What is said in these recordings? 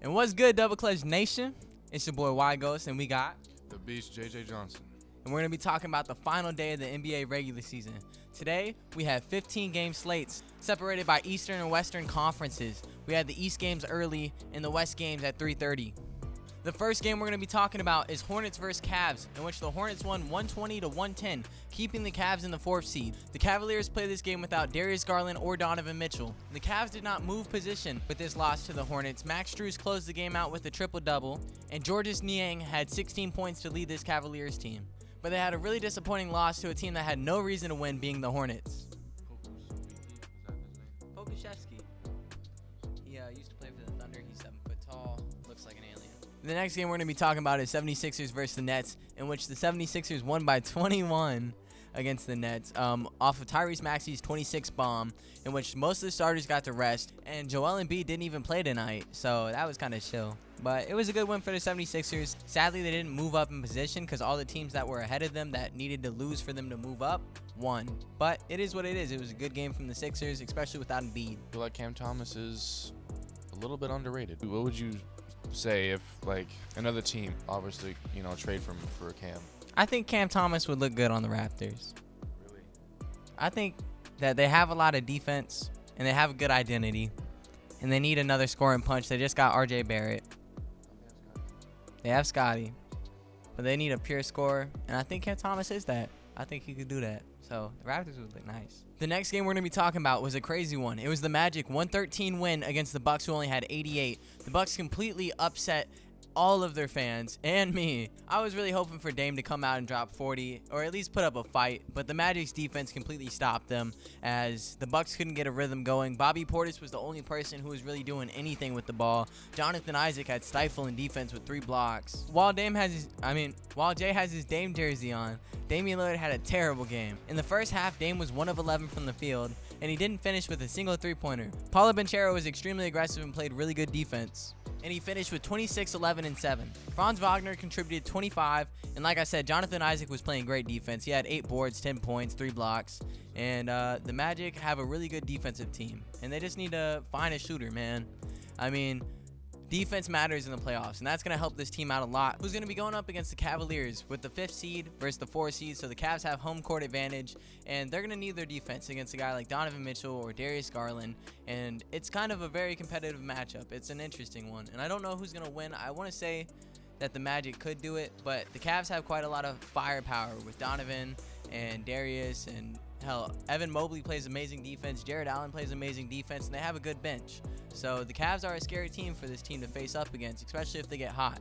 And what's good, Double Clutch Nation? It's your boy Whyghost, and we got the Beast, JJ Johnson. And we're going to be talking about the final day of the NBA regular season. Today, we have 15-game slates separated by Eastern and Western conferences. We had the East games early and the West games at 3:30. The first game we're going to be talking about is Hornets versus Cavs, in which the Hornets won 120-110, keeping the Cavs in the 4th seed. The Cavaliers played this game without Darius Garland or Donovan Mitchell. The Cavs did not move position with this loss to the Hornets. Max Strus closed the game out with a triple-double, and Georges Niang had 16 points to lead this Cavaliers team. But they had a really disappointing loss to a team that had no reason to win, being the Hornets. Pokusevski. He used to play for the Thunder. He's 7 foot tall. Looks like an alien. The next game we're going to be talking about is 76ers versus the Nets, in which the 76ers won by 21 against the Nets off of Tyrese Maxey's 26 bomb, in which most of the starters got to rest, and Joel Embiid didn't even play tonight, so that was kind of chill. But it was a good win for the 76ers. Sadly, they didn't move up in position because all the teams that were ahead of them that needed to lose for them to move up won. But it is what it is. It was a good game from the Sixers, especially without Embiid. I feel like Cam Thomas is a little bit underrated. What would you say if, like, another team, obviously, trade for Cam? I think Cam Thomas would look good on the Raptors. Really? I think that they have a lot of defense, and they have a good identity, and they need another scoring punch. They just got R.J. Barrett. They have Scotty, but they need a pure scorer, and I think Cam Thomas is that. I think he could do that. So the Raptors would look nice. The next game we're going to be talking about was a crazy one. It was the Magic 113 win against the Bucks, who only had 88. The Bucks completely upset all of their fans and me. I was really hoping for Dame to come out and drop 40 or at least put up a fight, but the Magic's defense completely stopped them as the Bucks couldn't get a rhythm going. Bobby Portis was the only person who was really doing anything with the ball. Jonathan Isaac had stifling defense with 3 blocks. While Jay has his Dame jersey on, Damian Lillard had a terrible game. In the first half, Dame was 1 of 11 from the field, and he didn't finish with a single 3-pointer. Paulo Banchero was extremely aggressive and played really good defense, and he finished with 26, 11, and 7. Franz Wagner contributed 25, and like I said, Jonathan Isaac was playing great defense. He had 8 boards, 10 points, 3 blocks, and the Magic have a really good defensive team, and they just need to find a shooter, man. I mean, defense matters in the playoffs, and that's going to help this team out a lot. Who's going to be going up against the Cavaliers with the 5th seed versus the 4th seed, so the Cavs have home court advantage, and they're going to need their defense against a guy like Donovan Mitchell or Darius Garland, and it's kind of a very competitive matchup. It's an interesting one, and I don't know who's going to win. I want to say that the Magic could do it, but the Cavs have quite a lot of firepower with Donovan and Darius, and hell, Evan Mobley plays amazing defense, Jared Allen plays amazing defense, and they have a good bench. So the Cavs are a scary team for this team to face up against, especially if they get hot.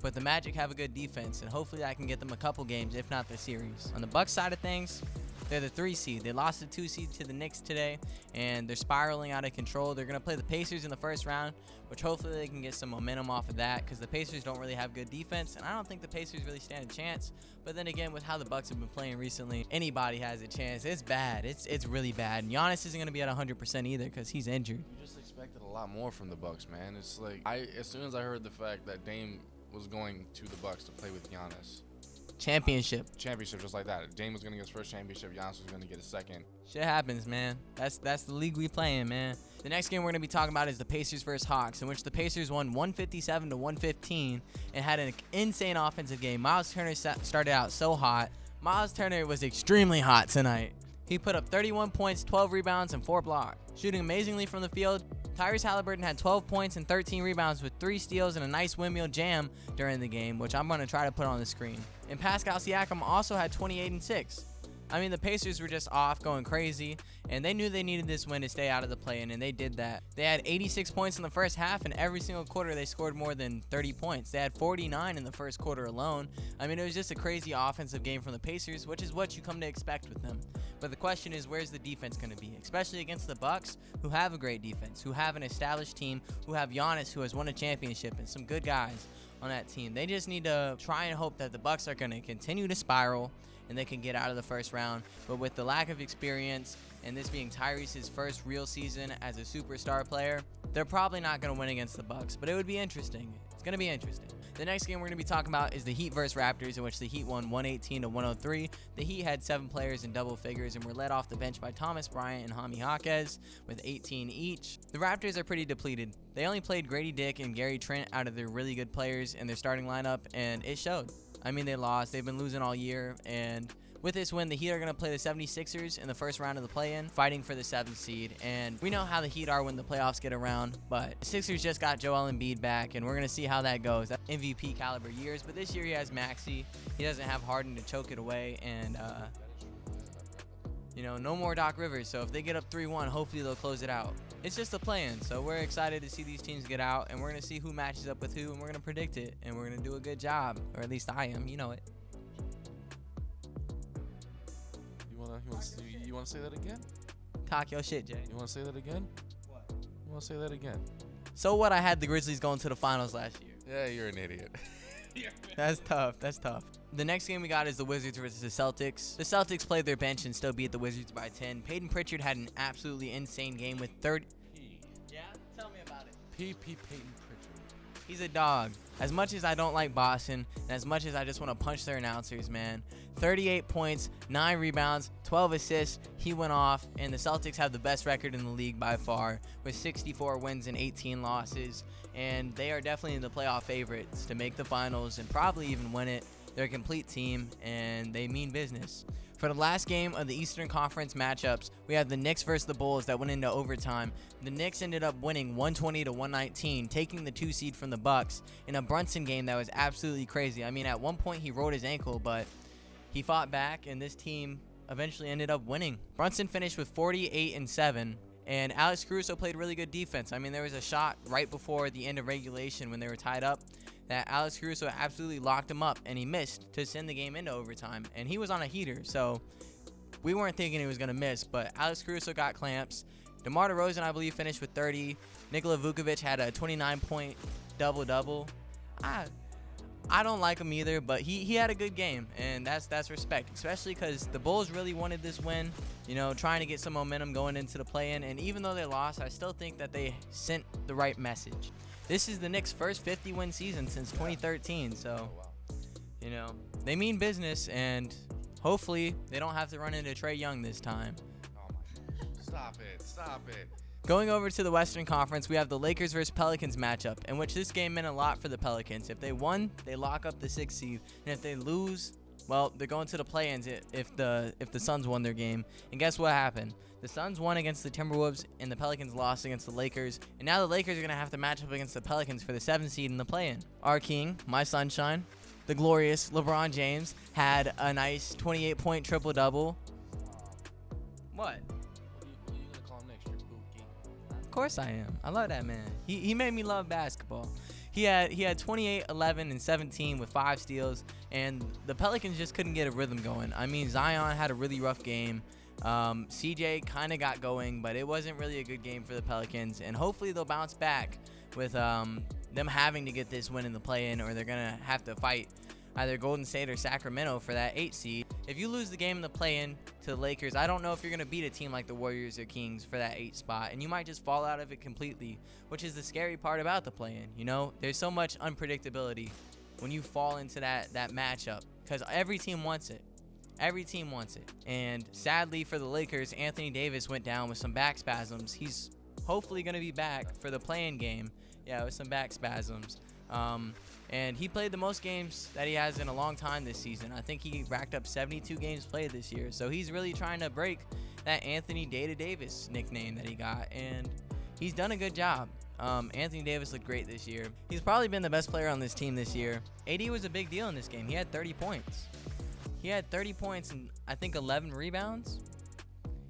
But the Magic have a good defense, and hopefully that can get them a couple games, if not the series. On the Bucks side of things, they're the 3 seed. They lost the 2 seed to the Knicks today, and they're spiraling out of control. They're going to play the Pacers in the first round, which hopefully they can get some momentum off of that, because the Pacers don't really have good defense, and I don't think the Pacers really stand a chance. But then again, with how the Bucks have been playing recently, anybody has a chance. It's bad. It's really bad. And Giannis isn't going to be at 100% either because he's injured. You just expected a lot more from the Bucks, man. It's like, as soon as I heard the fact that Dame was going to the Bucks to play with Giannis. Championship, just like that. Dame was going to get his first championship. Giannis was going to get his second. Shit happens, man. That's the league we play in, man. The next game we're going to be talking about is the Pacers versus Hawks, in which the Pacers won 157-115 and had an insane offensive game. Miles Turner started out so hot. Miles Turner was extremely hot tonight. He put up 31 points, 12 rebounds, and 4 blocks. Shooting amazingly from the field, Tyrese Halliburton had 12 points and 13 rebounds with 3 steals and a nice windmill jam during the game, which I'm going to try to put on the screen. And Pascal Siakam also had 28 and 6. I mean, the Pacers were just off, going crazy, and they knew they needed this win to stay out of the play-in, and they did that. They had 86 points in the first half, and every single quarter they scored more than 30 points. They had 49 in the first quarter alone. I mean, it was just a crazy offensive game from the Pacers, which is what you come to expect with them. But the question is, where's the defense going to be? Especially against the Bucks, who have a great defense, who have an established team, who have Giannis, who has won a championship, and some good guys on that team. They just need to try and hope that the Bucks are going to continue to spiral and they can get out of the first round. But with the lack of experience and this being Tyrese's first real season as a superstar player, they're probably not going to win against the Bucks, but it would be interesting. It's going to be interesting. The next game we're going to be talking about is the Heat versus Raptors, in which the Heat won 118-103. The Heat had 7 players in double figures and were led off the bench by Thomas Bryant and Jaime Jaquez with 18 each. The Raptors are pretty depleted. They only played Grady Dick and Gary Trent out of their really good players in their starting lineup, and it showed. I mean, they lost. They've been losing all year, and with this win, the Heat are going to play the 76ers in the first round of the play-in, fighting for the 7th seed. And we know how the Heat are when the playoffs get around, but the Sixers just got Joel Embiid back, and we're going to see how that goes. That's MVP caliber years, but this year he has Maxey. He doesn't have Harden to choke it away, and no more Doc Rivers. So if they get up 3-1, hopefully they'll close it out. It's just a play-in, so we're excited to see these teams get out, and we're going to see who matches up with who, and we're going to predict it, and we're going to do a good job, or at least I am. You know it. You want to say that again? Talk your shit, Jay. You want to say that again? What? You want to say that again? So what? I had the Grizzlies going to the finals last year. Yeah, you're an idiot. That's tough. The next game we got is the Wizards versus the Celtics. The Celtics played their bench and still beat the Wizards by 10. Peyton Pritchard had an absolutely insane game with 30. Yeah? Tell me about it. Peyton Pritchard. He's a dog. As much as I don't like Boston, and as much as I just want to punch their announcers, man. 38 points, 9 rebounds, 12 assists. He went off, and the Celtics have the best record in the league by far, with 64 wins and 18 losses. And they are definitely the playoff favorites to make the finals and probably even win it. They're a complete team, and they mean business. For the last game of the Eastern Conference matchups, we have the Knicks versus the Bulls that went into overtime. The Knicks ended up winning 120-119, taking the 2 seed from the Bucks in a Brunson game that was absolutely crazy. I mean, at one point he rolled his ankle, but he fought back, and this team eventually ended up winning. Brunson finished with 48-7. And Alex Caruso played really good defense. I mean, there was a shot right before the end of regulation when they were tied up that Alex Caruso absolutely locked him up, and he missed to send the game into overtime. And he was on a heater, so we weren't thinking he was going to miss. But Alex Caruso got clamps. DeMar DeRozan, I believe, finished with 30. Nikola Vucevic had a 29-point double-double. I don't like him either, but he had a good game, and that's respect, especially because the Bulls really wanted this win, trying to get some momentum going into the play-in. And even though they lost, I still think that they sent the right message. This is the Knicks' first 50-win season since 2013, so, they mean business, and hopefully they don't have to run into Trae Young this time. Oh my! Stop it! Going over to the Western Conference, we have the Lakers versus Pelicans matchup, in which this game meant a lot for the Pelicans. If they won, they lock up the 6th seed, and if they lose, well, they're going to the play-ins if the Suns won their game. And guess what happened? The Suns won against the TimberWolves, and the Pelicans lost against the Lakers. And now the Lakers are going to have to match up against the Pelicans for the 7th seed in the play-in. Our king, my sunshine, the glorious LeBron James, had a nice 28-point triple-double. What? What are you going to call him next year, Pookie? Of course I am. I love that man. He made me love basketball. He had 28, 11, and 17 with 5 steals, and the Pelicans just couldn't get a rhythm going. I mean, Zion had a really rough game. CJ kind of got going, but it wasn't really a good game for the Pelicans, and hopefully they'll bounce back with them having to get this win in the play-in, or they're going to have to fight either Golden State or Sacramento for that 8 seed. If you lose the game in the play-in to the Lakers, I don't know if you're going to beat a team like the Warriors or Kings for that 8 spot, and you might just fall out of it completely, which is the scary part about the play-in. There's so much unpredictability when you fall into that matchup, because every team wants it. Every team wants it. And sadly for the Lakers, Anthony Davis went down with some back spasms. He's hopefully going to be back for the play-in game. Yeah, with some back spasms. And he played the most games that he has in a long time this season. I think he racked up 72 games played this year. So he's really trying to break that Anthony Data Davis nickname that he got. And he's done a good job. Anthony Davis looked great this year. He's probably been the best player on this team this year. AD was a big deal in this game. He had 30 points. He had 30 points and I think 11 rebounds.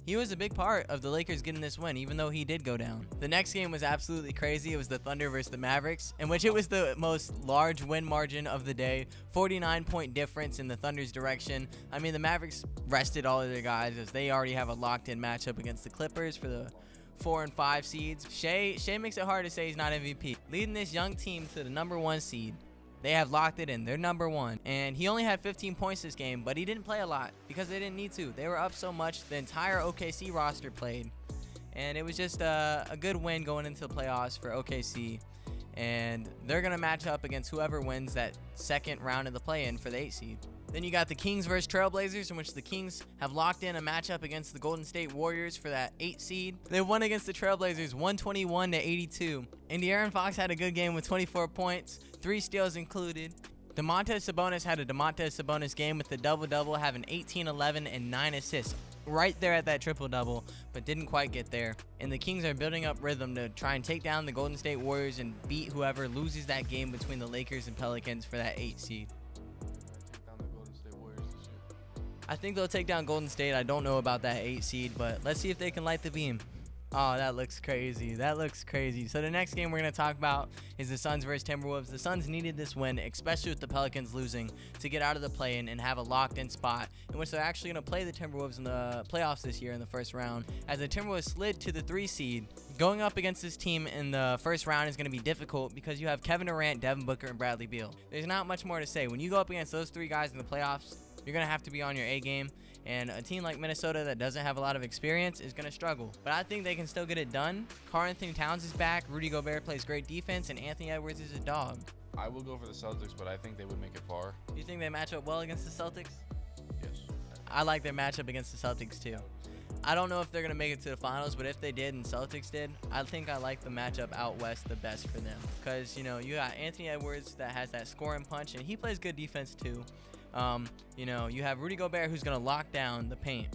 He was a big part of the Lakers getting this win, even though he did go down. The next game was absolutely crazy. It was the Thunder versus the Mavericks, in which it was the most large win margin of the day. 49-point difference in the Thunder's direction. I mean, the Mavericks rested all of their guys as they already have a locked-in matchup against the Clippers for the 4 and 5 seeds. Shea makes it hard to say he's not MVP. Leading this young team to the number 1 seed. They have locked it in. They're number 1. And he only had 15 points this game, but he didn't play a lot because they didn't need to. They were up so much. The entire OKC roster played. And it was just a good win going into the playoffs for OKC. and they're going to match up against whoever wins that second round of the play-in for the 8 seed. Then you got the Kings versus Trailblazers, in which the Kings have locked in a matchup against the Golden State Warriors for that 8 seed. They won against the Trailblazers 121-82. And De'Aaron Fox had a good game with 24 points, 3 steals included. Domantas Sabonis had a Domantas Sabonis game with the double-double, having 18, 11, and 9 assists. Right there at that triple-double, but didn't quite get there. And the Kings are building up rhythm to try and take down the Golden State Warriors and beat whoever loses that game between the Lakers and Pelicans for that 8 seed. I think they'll take down Golden State. I don't know about that 8 seed, but let's see if they can light the beam. Oh, that looks crazy. That looks crazy. So the next game we're going to talk about is the Suns versus Timberwolves. The Suns needed this win, especially with the Pelicans losing, to get out of the play-in and have a locked-in spot in which they're actually going to play the Timberwolves in the playoffs this year in the first round, as the Timberwolves slid to the 3 seed. Going up against this team in the first round is going to be difficult because you have Kevin Durant, Devin Booker, and Bradley Beal. There's not much more to say. When you go up against those 3 guys in the playoffs, you're going to have to be on your A game, and a team like Minnesota that doesn't have a lot of experience is going to struggle. But I think they can still get it done. Karl-Anthony Towns is back, Rudy Gobert plays great defense, and Anthony Edwards is a dog. I will go for the Celtics, but I think they would make it far. You think they match up well against the Celtics? Yes. I like their matchup against the Celtics too. I don't know if they're going to make it to the finals, but if they did and Celtics did, I think I like the matchup out west the best for them. Because, you know, you got Anthony Edwards that has that scoring punch, and he plays good defense too. You know, you have Rudy Gobert who's going to lock down the paint,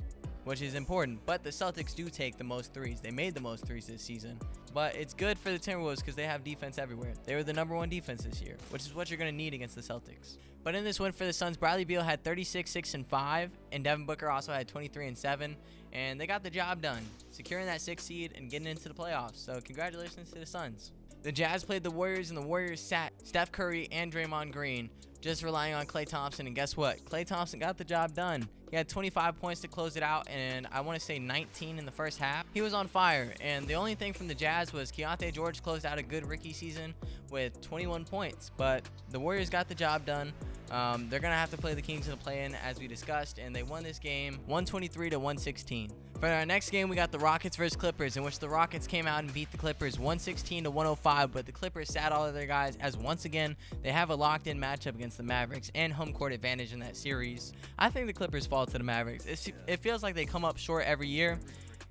which is important. But the Celtics do take the most threes. They made the most threes this season. But it's good for the Timberwolves because they have defense everywhere. They were the #1 defense this year, which is what you're going to need against the Celtics. But in this win for the Suns, Bradley Beal had 36, 6, and 5, and Devin Booker also had 23 and 7, and they got the job done, securing that 6th seed and getting into the playoffs. So congratulations to the Suns. The Jazz played the Warriors, and the Warriors sat Steph Curry and Draymond Green, just relying on Klay Thompson. And guess what? Klay Thompson got the job done. He had 25 points to close it out, and I want to say 19 in the first half. He was on fire, and the only thing from the Jazz was Keontae George closed out a good rookie season with 21 points. But the Warriors got the job done. They're going to have to play the Kings in the play-in, as we discussed, and they won this game 123-116. For our next game, we got the Rockets versus Clippers, in which the Rockets came out and beat the Clippers 116-105, but the Clippers sat all of their guys, as once again, they have a locked-in matchup against the Mavericks and home court advantage in that series. I think the Clippers fall to the Mavericks. It feels like they come up short every year,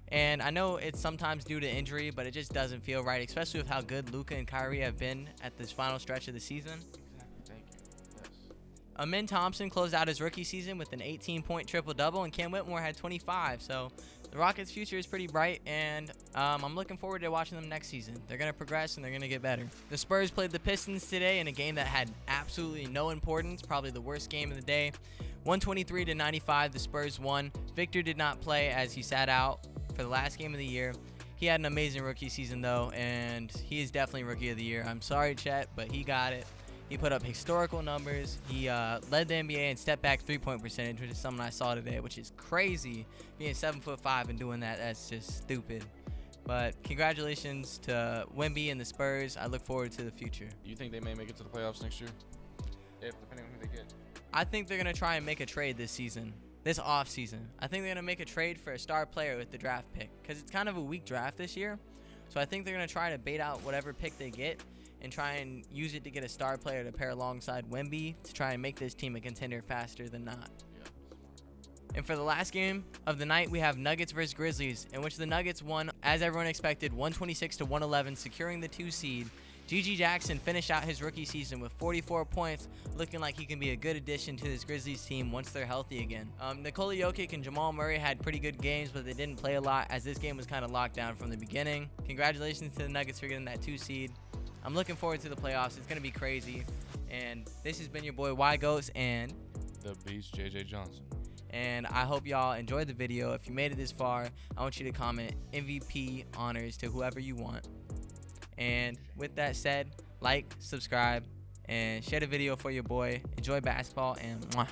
and I know it's sometimes due to injury, but it just doesn't feel right, especially with how good Luka and Kyrie have been at this final stretch of the season. Amin Thompson closed out his rookie season with an 18-point triple-double, and Cam Whitmore had 25. So the Rockets' future is pretty bright, and I'm looking forward to watching them next season. They're going to progress, and they're going to get better. The Spurs played the Pistons today in a game that had absolutely no importance, probably the worst game of the day. 123-95, the Spurs won. Victor did not play as he sat out for the last game of the year. He had an amazing rookie season, though, and he is definitely Rookie of the Year. I'm sorry, Chet, but he got it. He put up historical numbers. He led the NBA in step-back three-point percentage, which is something I saw today, which is crazy. Being 7'5" and doing that, that's just stupid. But congratulations to Wemby and the Spurs. I look forward to the future. You think they may make it to the playoffs next year? If, depending on who they get. I think they're going to try and make a trade this season, this offseason. I think they're going to make a trade for a star player with the draft pick, because it's kind of a weak draft this year. So I think they're going to try to bait out whatever pick they get and try and use it to get a star player to pair alongside Wemby to try and make this team a contender faster than not. Yeah. And for the last game of the night, we have Nuggets versus Grizzlies, in which the Nuggets won, as everyone expected, 126-111, securing the 2 seed. G.G. Jackson finished out his rookie season with 44 points, looking like he can be a good addition to this Grizzlies team once they're healthy again. Nikola Jokic and Jamal Murray had pretty good games, but they didn't play a lot, as this game was kind of locked down from the beginning. Congratulations to the Nuggets for getting that 2 seed. I'm looking forward to the playoffs. It's going to be crazy. And this has been your boy Whyghost and The Beast JJ Johnson. And I hope y'all enjoyed the video. If you made it this far, I want you to comment MVP honors to whoever you want. And with that said, like, subscribe, and share the video for your boy. Enjoy basketball, and mwah.